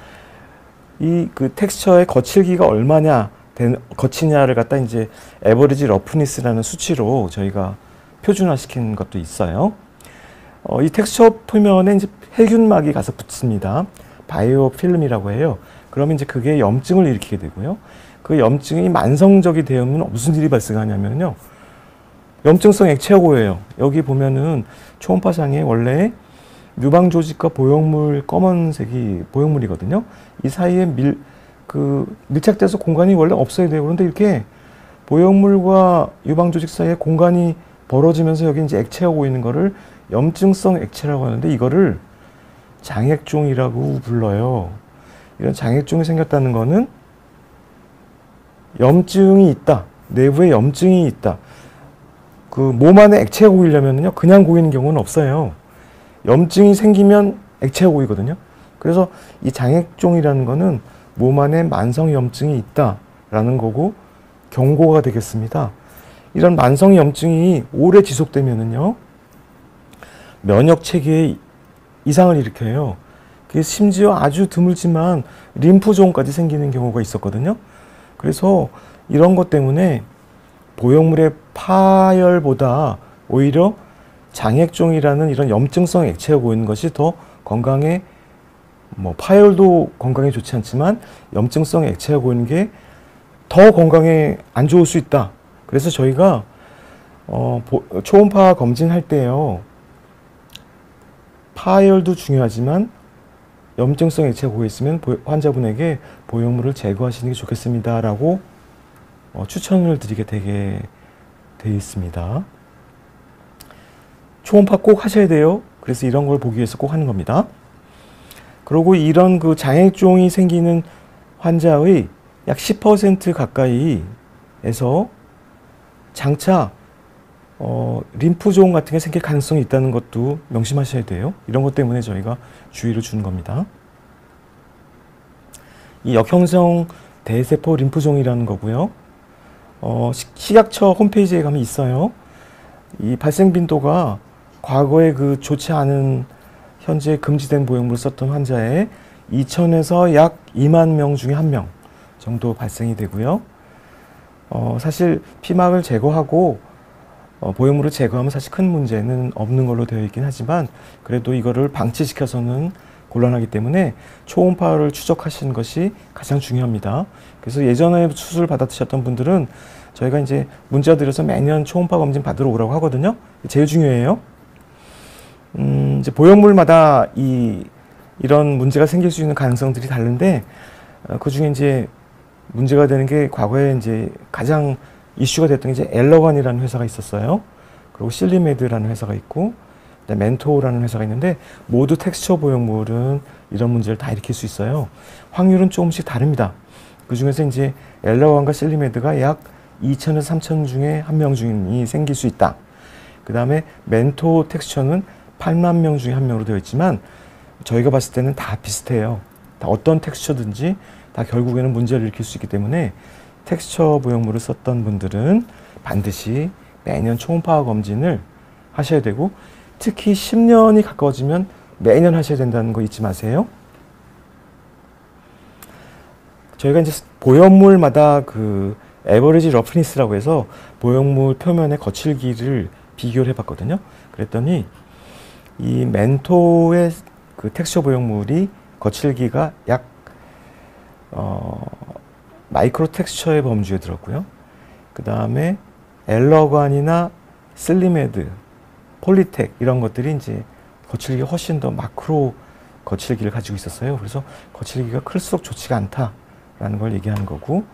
그 텍스처의 거칠기가 얼마냐, 거치냐를 갖다 이제 에버리지 러프니스라는 수치로 저희가 표준화시킨 것도 있어요. 이 텍스처 표면에 이제 헬균막이 가서 붙습니다. 바이오 필름이라고 해요. 그러면 이제 그게 염증을 일으키게 되고요. 그 염증이 만성적이 되면 무슨 일이 발생하냐면요. 염증성 액체고예요. 여기 보면은 초음파상에 원래 유방 조직과 보형물 검은색이 보형물이거든요. 이 사이에 밀착돼서 공간이 원래 없어야 돼요. 그런데 이렇게 보형물과 유방 조직 사이에 공간이 벌어지면서 여기 이제 액체가 고이는 거를 염증성 액체라고 하는데 이거를 장액종이라고 불러요. 이런 장액종이 생겼다는 거는 염증이 있다. 내부에 염증이 있다. 그 몸 안에 액체가 고이려면요. 그냥 고이는 경우는 없어요. 염증이 생기면 액체가 고이거든요. 그래서 이 장액종이라는 거는 몸 안에 만성 염증이 있다라는 거고 경고가 되겠습니다. 이런 만성 염증이 오래 지속되면은요. 면역 체계에 이상을 일으켜요. 심지어 아주 드물지만 림프종까지 생기는 경우가 있었거든요. 그래서 이런 것 때문에 보형물의 파열보다 오히려 장액종이라는 이런 염증성 액체가 고이는 것이 더 건강에 뭐 파열도 건강에 좋지 않지만 염증성 액체가 고이는 게 더 건강에 안 좋을 수 있다. 그래서 저희가 초음파 검진할 때요, 파열도 중요하지만 염증성 액체가 고여 있으면 환자분에게 보형물을 제거하시는 게 좋겠습니다라고 추천을 드리게 되게 돼 있습니다. 초음파 꼭 하셔야 돼요. 그래서 이런 걸 보기 위해서 꼭 하는 겁니다. 그리고 이런 그 장액종이 생기는 환자의 약 10% 가까이에서 장차 림프종 같은 게 생길 가능성이 있다는 것도 명심하셔야 돼요. 이런 것 때문에 저희가 주의를 주는 겁니다. 이 역형성 대세포 림프종이라는 거고요. 식약처 홈페이지에 가면 있어요. 이 발생 빈도가 과거에 그 좋지 않은 현재 금지된 보형물을 썼던 환자의 2,000에서 약 2만 명 중에 1명 정도 발생이 되고요. 사실 피막을 제거하고 보형물을 제거하면 사실 큰 문제는 없는 걸로 되어 있긴 하지만 그래도 이거를 방치시켜서는 곤란하기 때문에 초음파를 추적하시는 것이 가장 중요합니다. 그래서 예전에 수술 받아드셨던 분들은 저희가 이제 문자 드려서 매년 초음파 검진 받으러 오라고 하거든요. 제일 중요해요. 이제 보형물마다 이런 문제가 생길 수 있는 가능성들이 다른데 그 중에 이제 문제가 되는 게 과거에 이제 가장 이슈가 됐던 게 이제 엘러건이라는 회사가 있었어요. 그리고 실리메드라는 회사가 있고 멘토라는 회사가 있는데 모두 텍스처 보형물은 이런 문제를 다 일으킬 수 있어요. 확률은 조금씩 다릅니다. 그 중에서 이제 엘러건과 실리메드가 약 2,000에서 3,000 중에 1명 중이 생길 수 있다. 그 다음에 멘토 텍스처는 8만 명 중에 1명으로 되어 있지만 저희가 봤을 때는 다 비슷해요. 다 어떤 텍스처든지 다 결국에는 문제를 일으킬 수 있기 때문에 텍스처 보형물을 썼던 분들은 반드시 매년 초음파 검진을 하셔야 되고 특히 10년이 가까워지면 매년 하셔야 된다는 거 잊지 마세요. 저희가 이제 보형물마다 그 에버리지 러프니스라고 해서 보형물 표면의 거칠기를 비교를 해봤거든요. 그랬더니 이 멘토의 그 텍스처 보형물이 거칠기가 약 마이크로 텍스처의 범주에 들었고요. 그 다음에 엘러관이나 슬리메드, 폴리텍 이런 것들이 이제 거칠기가 훨씬 더 마크로 거칠기를 가지고 있었어요. 그래서 거칠기가 클수록 좋지가 않다라는 걸 얘기하는 거고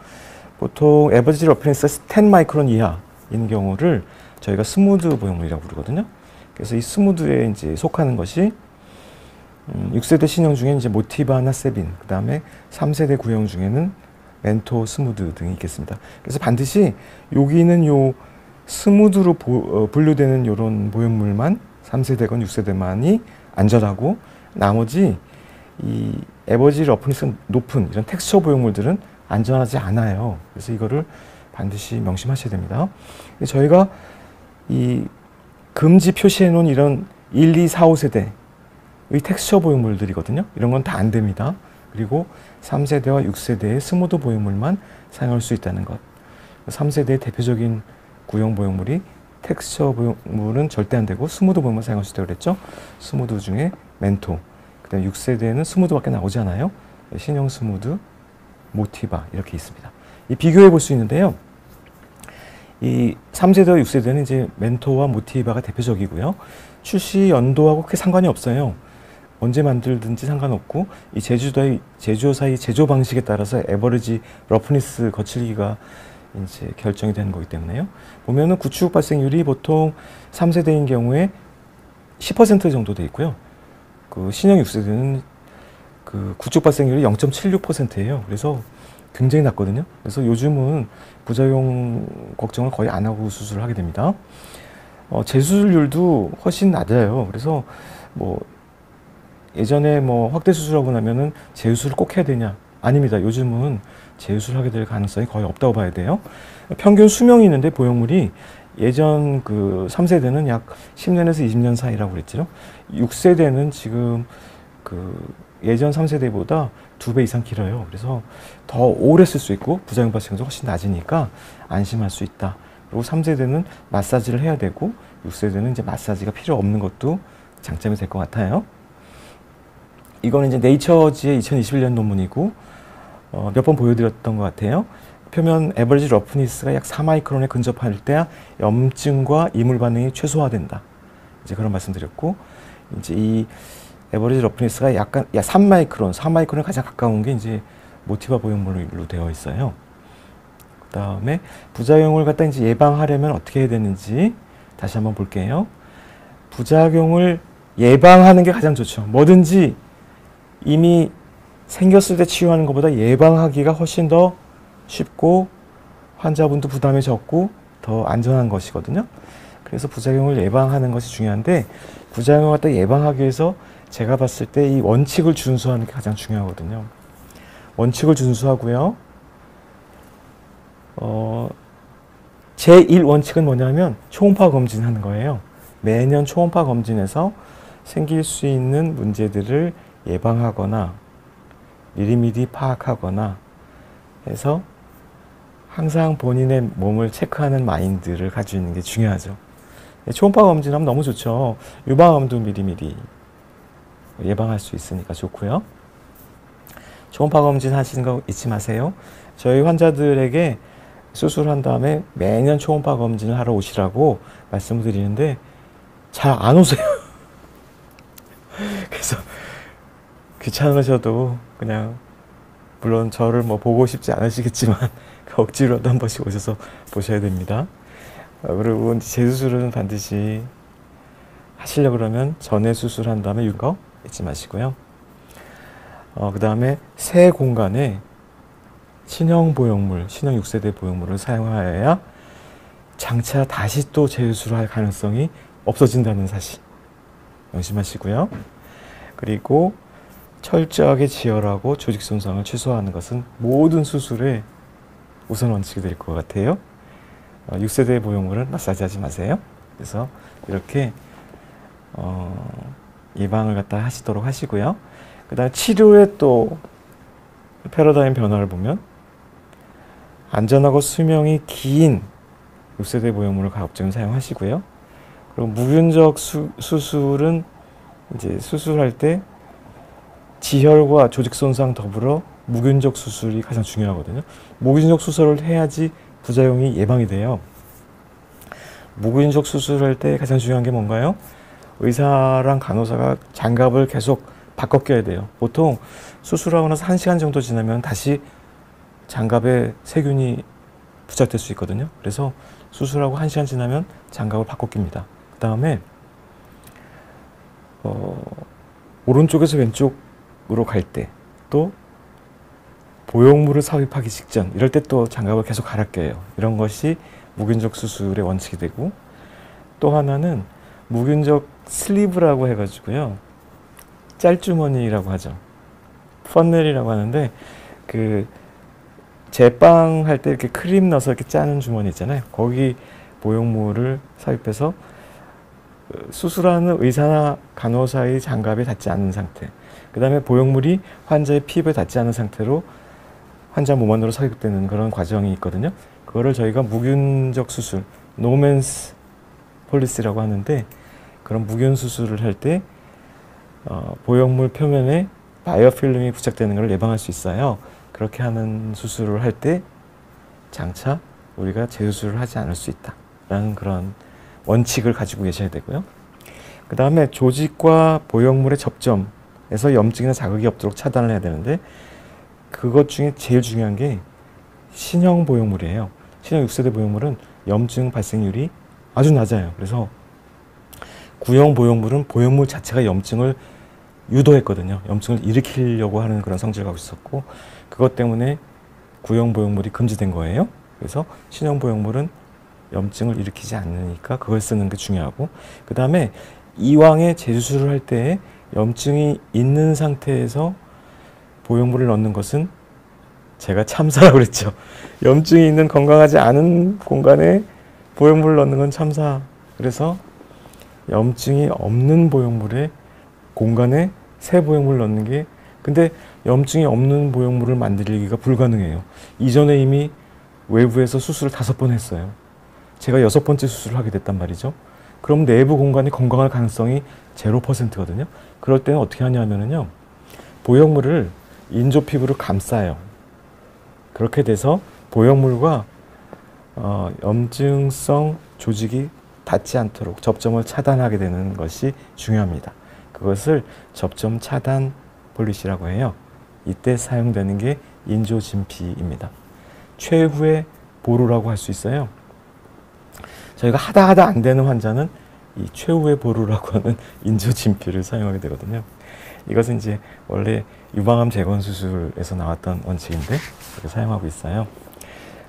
보통 에버리지 러프니스 10 마이크론 이하인 경우를 저희가 스무드 보형물이라고 부르거든요. 그래서 이 스무드에 이제 속하는 것이 6세대 신형 중에 이제 모티바나 세빈, 그 다음에 3세대 구형 중에는 멘토, 스무드 등이 있겠습니다. 그래서 반드시 여기는 요 스무드로 분류되는 이런 보형물만 3세대건 6세대만이 안전하고 나머지 이 에버리지 러프니스 높은 이런 텍스처 보형물들은 안전하지 않아요. 그래서 이거를 반드시 명심하셔야 됩니다. 저희가 이 금지 표시해 놓은 이런 1, 2, 4, 5세대의 텍스처 보형물들이거든요. 이런 건 다 안 됩니다. 그리고 3세대와 6세대의 스무드 보형물만 사용할 수 있다는 것. 3세대의 대표적인 구형 보형물이 텍스처 보형물은 절대 안 되고 스무드 보형물 사용할 수 있다고 그랬죠. 스무드 중에 멘토, 그 다음에 6세대는 스무드밖에 나오지 않아요. 신형 스무드, 모티바 이렇게 있습니다. 이 비교해 볼 수 있는데요. 이 3세대와 6세대는 이제 멘토와 모티바가 대표적이고요. 출시 연도하고 크게 상관이 없어요. 언제 만들든지 상관없고 이 제조사의 제조 방식에 따라서 에버리지 러프니스 거칠기가 이제 결정이 되는 거기 때문에요. 보면은 구축 발생률이 보통 3세대인 경우에 10% 정도 돼 있고요. 그 신형 6세대는 그 구축 발생률이 0.76%예요. 그래서 굉장히 낮거든요. 그래서 요즘은 부작용 걱정을 거의 안 하고 수술을 하게 됩니다. 재수술률도 훨씬 낮아요. 그래서 뭐 예전에 뭐 확대 수술하고 나면은 재수술을 꼭 해야 되냐? 아닙니다. 요즘은 재수술을 하게 될 가능성이 거의 없다고 봐야 돼요. 평균 수명이 있는데 보형물이 예전 그 3세대는 약 10년에서 20년 사이라고 그랬죠. 6세대는 지금 그 예전 3세대보다 2배 이상 길어요. 그래서 더 오래 쓸 수 있고 부작용 발생도 훨씬 낮으니까 안심할 수 있다. 그리고 3세대는 마사지를 해야 되고 6세대는 이제 마사지가 필요 없는 것도 장점이 될 것 같아요. 이거는 이제 네이처지의 2021년 논문이고 몇 번 보여드렸던 것 같아요. 표면 에버리지 러프니스가 약 4마이크론에 근접할 때 염증과 이물 반응이 최소화된다. 이제 그런 말씀드렸고, 이제 이 에버리지 러프니스가 약간 3마이크론, 4마이크론에 가장 가까운 게 이제 모티바 보형물로 되어 있어요. 그 다음에 부작용을 갖다 이제 예방하려면 어떻게 해야 되는지 다시 한번 볼게요. 부작용을 예방하는 게 가장 좋죠. 뭐든지 이미 생겼을 때 치유하는 것보다 예방하기가 훨씬 더 쉽고 환자분도 부담이 적고 더 안전한 것이거든요. 그래서 부작용을 예방하는 것이 중요한데, 부작용을 갖다 예방하기 위해서 제가 봤을 때 이 원칙을 준수하는 게 가장 중요하거든요. 원칙을 준수하고요. 제1원칙은 뭐냐면 초음파 검진하는 거예요. 매년 초음파 검진에서 생길 수 있는 문제들을 예방하거나 미리미리 파악하거나 해서 항상 본인의 몸을 체크하는 마인드를 가지고 있는 게 중요하죠. 초음파 검진하면 너무 좋죠. 유방암도 미리미리 예방할 수 있으니까 좋고요. 초음파 검진 하시는 거 잊지 마세요. 저희 환자들에게 수술한 다음에 매년 초음파 검진을 하러 오시라고 말씀을 드리는데 잘 안 오세요. 그래서 귀찮으셔도 그냥, 물론 저를 뭐 보고 싶지 않으시겠지만 억지로라도 한 번씩 오셔서 보셔야 됩니다. 그리고 재수술은 반드시 하시려고 그러면 전에 수술한 다음에 거 잊지 마시고요. 그 다음에 새 공간에 신형 보형물, 신형 6세대 보형물을 사용하여야 장차 다시 또 재수술할 가능성이 없어진다는 사실 명심하시고요. 그리고 철저하게 지혈하고 조직 손상을 최소화하는 것은 모든 수술의 우선 원칙이 될 것 같아요. 6세대 보형물은 마사지 하지 마세요. 그래서 이렇게 예방을 갖다 하시도록 하시고요. 그 다음에 치료의 또 패러다임 변화를 보면 안전하고 수명이 긴 6세대 보형물을 가급적이면 사용하시고요. 그리고 무균적 수술은 이제 수술할 때 지혈과 조직 손상 더불어 무균적 수술이 가장 중요하거든요. 무균적 수술을 해야지 부작용이 예방이 돼요. 무균적 수술할 때 가장 중요한 게 뭔가요? 의사랑 간호사가 장갑을 계속 바꿔 껴야 돼요. 보통 수술하고 나서 1시간 정도 지나면 다시 장갑에 세균이 부착될 수 있거든요. 그래서 수술하고 1시간 지나면 장갑을 바꿔 낍니다. 그 다음에 오른쪽에서 왼쪽으로 갈 때, 또 보형물을 삽입하기 직전, 이럴 때 또 장갑을 계속 갈아 껴요. 이런 것이 무균적 수술의 원칙이 되고, 또 하나는 무균적 슬리브라고 해가지고요, 짤주머니라고 하죠. 펀넬이라고 하는데, 그 제빵 할 때 이렇게 크림 넣어서 이렇게 짜는 주머니 있잖아요. 거기 보형물을 삽입해서 수술하는 의사나 간호사의 장갑에 닿지 않는 상태, 그 다음에 보형물이 환자의 피부에 닿지 않은 상태로 환자 몸 안으로 삽입되는 그런 과정이 있거든요. 그거를 저희가 무균적 수술, 노맨스 폴리시라고 하는데, 그런 무균 수술을 할 때 보형물 표면에 바이오필름이 부착되는 걸 예방할 수 있어요. 그렇게 하는 수술을 할 때 장차 우리가 재수술을 하지 않을 수 있다라는 그런 원칙을 가지고 계셔야 되고요. 그 다음에 조직과 보형물의 접점에서 염증이나 자극이 없도록 차단을 해야 되는데, 그것 중에 제일 중요한 게 신형 보형물이에요. 신형 6세대 보형물은 염증 발생률이 아주 낮아요. 그래서 구형 보형물은 보형물 자체가 염증을 유도했거든요. 염증을 일으키려고 하는 그런 성질을 갖고 있었고, 그것 때문에 구형 보형물이 금지된 거예요. 그래서 신형 보형물은 염증을 일으키지 않으니까 그걸 쓰는 게 중요하고, 그 다음에 이왕에 재수술을 할 때 염증이 있는 상태에서 보형물을 넣는 것은, 제가 참사라고 그랬죠. 염증이 있는 건강하지 않은 공간에 보형물을 넣는 건 참사. 그래서 염증이 없는 보형물에 공간에 새 보형물을 넣는 게, 근데 염증이 없는 보형물을 만들기가 불가능해요. 이전에 이미 외부에서 수술을 5번 했어요. 제가 6번째 수술을 하게 됐단 말이죠. 그럼 내부 공간이 건강할 가능성이 0%거든요. 그럴 때는 어떻게 하냐면요, 보형물을 인조 피부로 감싸요. 그렇게 돼서 보형물과 염증성 조직이 닿지 않도록 접점을 차단하게 되는 것이 중요합니다. 그것을 접점 차단 폴리시라고 해요. 이때 사용되는 게 인조 진피입니다. 최후의 보루라고 할 수 있어요. 저희가 하다 안 되는 환자는 이 최후의 보루라고 하는 인조 진피를 사용하게 되거든요. 이것은 이제 원래 유방암 재건 수술에서 나왔던 원칙인데 그렇게 사용하고 있어요.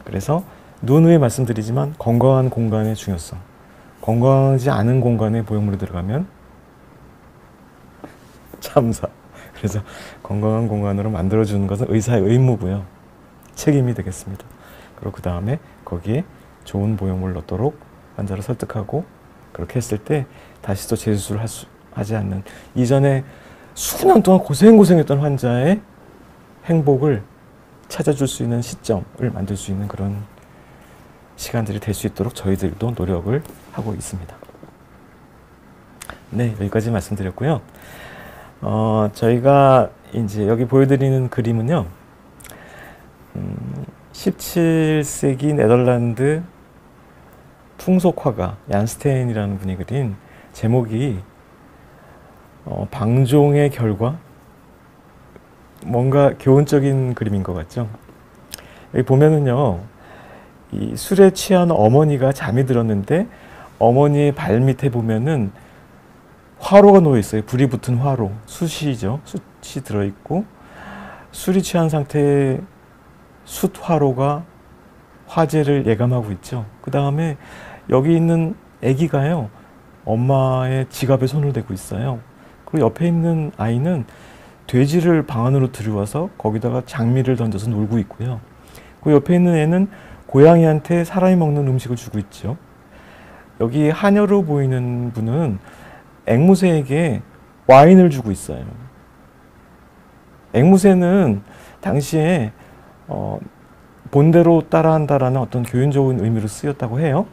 그래서 눈 후에 말씀드리지만 건강한 공간의 중요성. 건강하지 않은 공간에 보형물이 들어가면 참사. 그래서 건강한 공간으로 만들어주는 것은 의사의 의무고요. 책임이 되겠습니다. 그리고 그 다음에 거기에 좋은 보형물을 넣도록 환자를 설득하고 그렇게 했을 때 다시 또 재수술을 하지 않는 이전에 수년 동안 고생했던 환자의 행복을 찾아줄 수 있는 시점을 만들 수 있는 그런 시간들이 될 수 있도록 저희들도 노력을 하고 있습니다. 네, 여기까지 말씀드렸고요. 저희가 이제 여기 보여드리는 그림은요, 17세기 네덜란드 풍속화가 얀스테인이라는 분이 그린 제목이 방종의 결과? 뭔가 교훈적인 그림인 것 같죠? 여기 보면은요, 이 술에 취한 어머니가 잠이 들었는데 어머니의 발 밑에 보면은 화로가 놓여 있어요. 불이 붙은 화로, 숯이죠. 숯이 들어있고 술이 취한 상태에 숯 화로가 화재를 예감하고 있죠. 그 다음에 여기 있는 아기가요, 엄마의 지갑에 손을 대고 있어요. 그리고 옆에 있는 아이는 돼지를 방 안으로 들여와서 거기다가 장미를 던져서 놀고 있고요. 그 옆에 있는 애는 고양이한테 사람이 먹는 음식을 주고 있죠. 여기 하녀로 보이는 분은 앵무새에게 와인을 주고 있어요. 앵무새는 당시에 본대로 따라한다라는 어떤 교훈적인 의미로 쓰였다고 해요.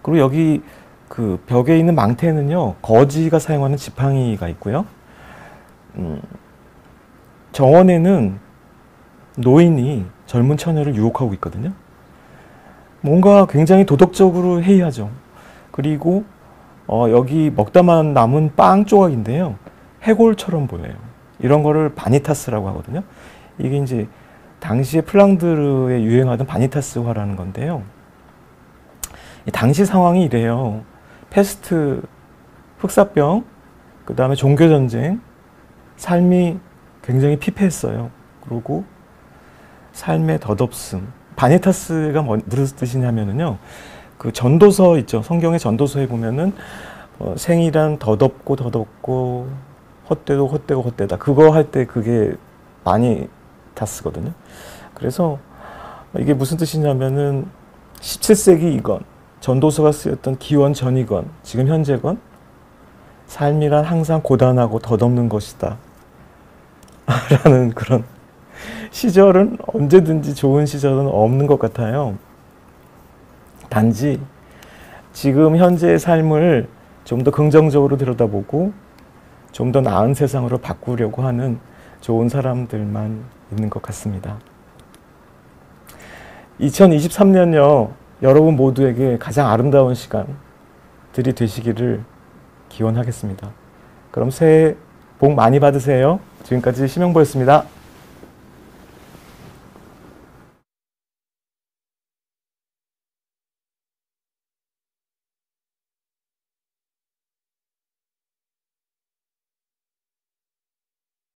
그리고 여기 그 벽에 있는 망태는요, 거지가 사용하는 지팡이가 있고요. 정원에는 노인이 젊은 처녀를 유혹하고 있거든요. 뭔가 굉장히 도덕적으로 해이하죠. 그리고 여기 먹다만 남은 빵 조각인데요, 해골처럼 보여요. 이런 거를 바니타스라고 하거든요. 이게 이제 당시에 플랑드르에 유행하던 바니타스화라는 건데요. 당시 상황이 이래요. 패스트, 흑사병, 그 다음에 종교전쟁, 삶이 굉장히 피폐했어요. 그리고 삶의 덧없음. 바니타스가 무슨 뜻이냐면은요, 그 전도서 있죠. 성경의 전도서에 보면은 생이란 덧없고 헛되고 헛되다. 그거 할 때 그게 바니타스거든요. 그래서 이게 무슨 뜻이냐면은 17세기이건 전도서가 쓰였던 기원 전이건 지금 현재건 삶이란 항상 고단하고 덧없는 것이다 라는 그런, 시절은 언제든지 좋은 시절은 없는 것 같아요. 단지 지금 현재의 삶을 좀 더 긍정적으로 들여다보고 좀 더 나은 세상으로 바꾸려고 하는 좋은 사람들만 있는 것 같습니다. 2023년요, 여러분 모두에게 가장 아름다운 시간들이 되시기를 기원하겠습니다. 그럼 새해 복 많이 받으세요. 지금까지 심영보였습니다.